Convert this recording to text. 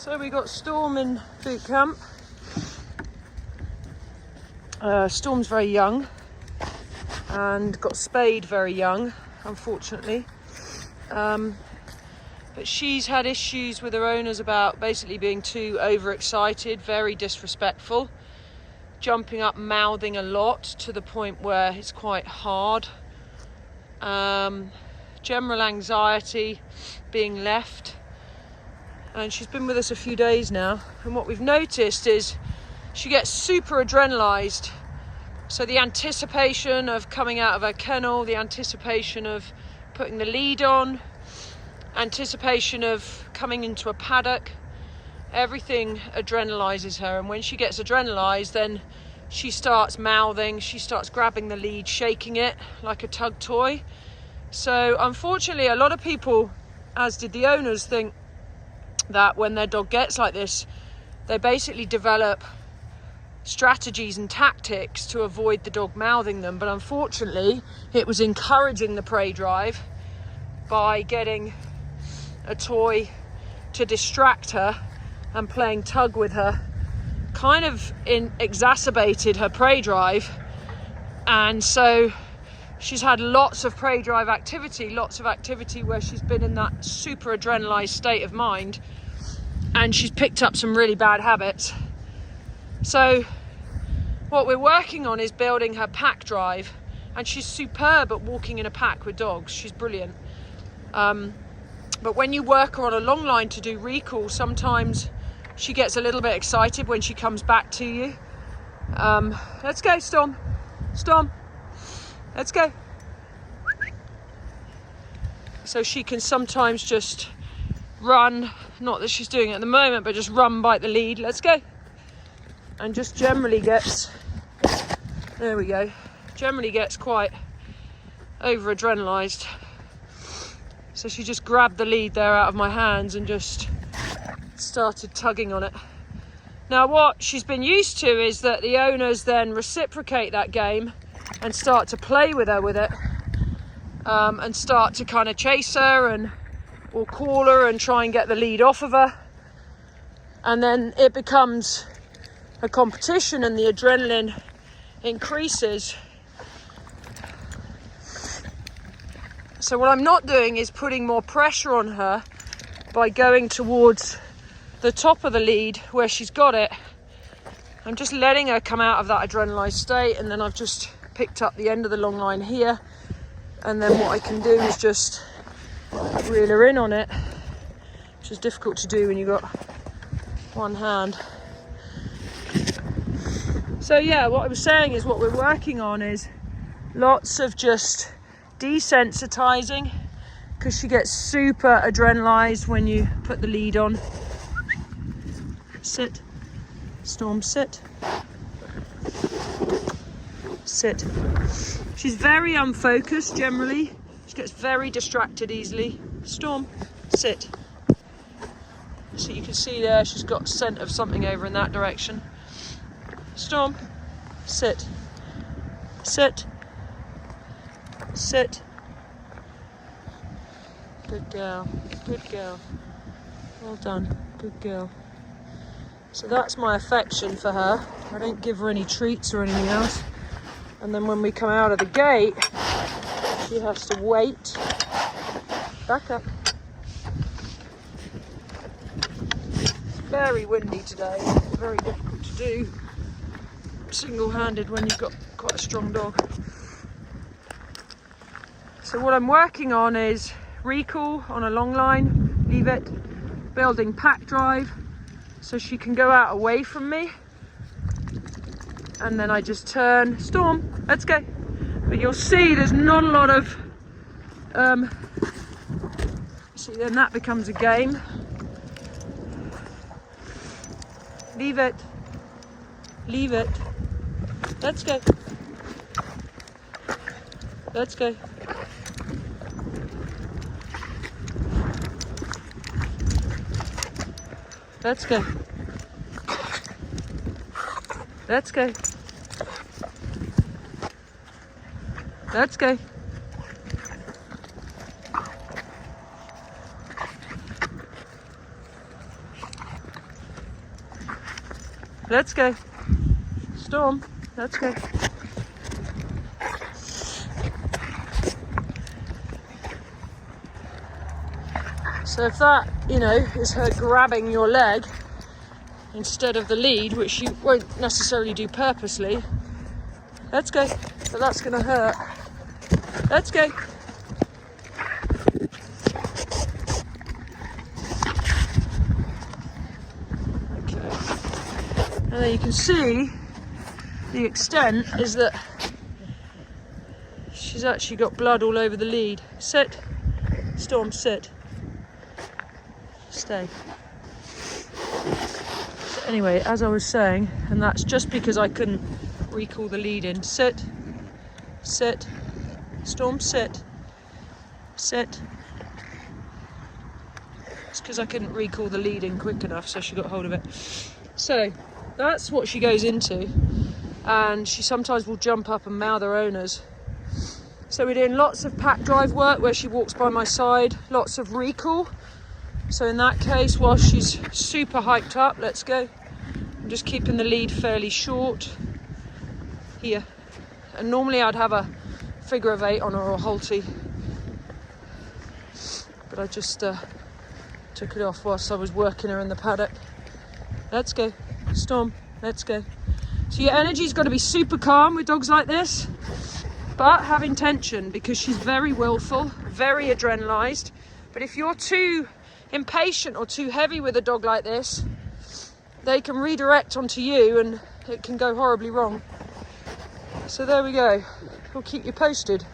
So we got Storm in boot camp. Storm's very young and got spayed very young, unfortunately. But she's had issues with her owners about basically being too overexcited, very disrespectful, jumping up, mouthing a lot to the point where it's quite hard. General anxiety, being left. And she's been with us a few days now. And what we've noticed is she gets super adrenalised. So the anticipation of coming out of her kennel, the anticipation of putting the lead on, anticipation of coming into a paddock, everything adrenalises her. And when she gets adrenalised, then she starts mouthing, she starts grabbing the lead, shaking it like a tug toy. So unfortunately, a lot of people, as did the owners, think that when their dog gets like this, they basically develop strategies and tactics to avoid the dog mouthing them. But unfortunately, it was encouraging the prey drive by getting a toy to distract her and playing tug with her, kind of exacerbated her prey drive. And so she's had lots of prey drive activity, lots of activity where she's been in that super adrenalised state of mind, and she's picked up some really bad habits. So what we're working on is building her pack drive, and she's superb at walking in a pack with dogs. She's brilliant. But when you work her on a long line to do recall, sometimes she gets a little bit excited when she comes back to you. Let's go, Storm. Storm. Let's go. So she can sometimes just run, not that she's doing it at the moment, but just run, bite the lead. Let's go. And just generally gets, there we go, generally gets quite over adrenalised. So she just grabbed the lead there out of my hands and just started tugging on it. Now what she's been used to is that the owners then reciprocate that game and start to play with her with it, and start to kind of chase her or call her and try and get the lead off of her. And then it becomes a competition and the adrenaline increases. So what I'm not doing is putting more pressure on her by going towards the top of the lead where she's got it. I'm just letting her come out of that adrenalised state, and then I've just picked up the end of the long line here, and then what I can do is just reel her in on it, which is difficult to do when you've got one hand. So yeah, what I was saying is what we're working on is lots of just desensitizing, because she gets super adrenalised when you put the lead on. Sit. Storm, sit. Sit. She's very unfocused generally. She gets very distracted easily. Storm, sit. So you can see there she's got scent of something over in that direction. Storm, sit. Sit. Sit. Good girl. Good girl. Well done. Good girl. So that's my affection for her. I don't give her any treats or anything else. And then when we come out of the gate, she has to wait. Back up. It's very windy today. Very difficult to do single-handed when you've got quite a strong dog. So what I'm working on is recall on a long line, leave it, building pack drive, so she can go out away from me, and then I just turn. Storm, let's go. But you'll see there's not a lot of see, then that becomes a game. Leave it, leave it. Let's go. Let's go. Let's go. Let's go. Let's go. let's go. Storm, let's go. So if that, you know, is her grabbing your leg instead of the lead, which she won't necessarily do purposely, let's go. But that's gonna hurt. Let's go. Okay. And then you can see the extent is that she's actually got blood all over the lead. Sit. Storm, sit. Stay. So anyway, as I was saying, and that's just because I couldn't recall the lead in. Sit. Sit. Storm, sit. Sit. It's because I couldn't recall the lead in quick enough, so she got hold of it. So that's what she goes into, and she sometimes will jump up and mouth her owners. So we're doing lots of pack drive work where she walks by my side, lots of recall. So in that case, while she's super hyped up, let's go. I'm just keeping the lead fairly short here. And normally I'd have a figure of 8 on her or halty, but I just took it off whilst I was working her in the paddock. Let's go. Storm, let's go. So your energy's got to be super calm with dogs like this, but have intention, because she's very willful, very adrenalised. But if you're too impatient or too heavy with a dog like this, they can redirect onto you and it can go horribly wrong. So there we go. We'll keep you posted.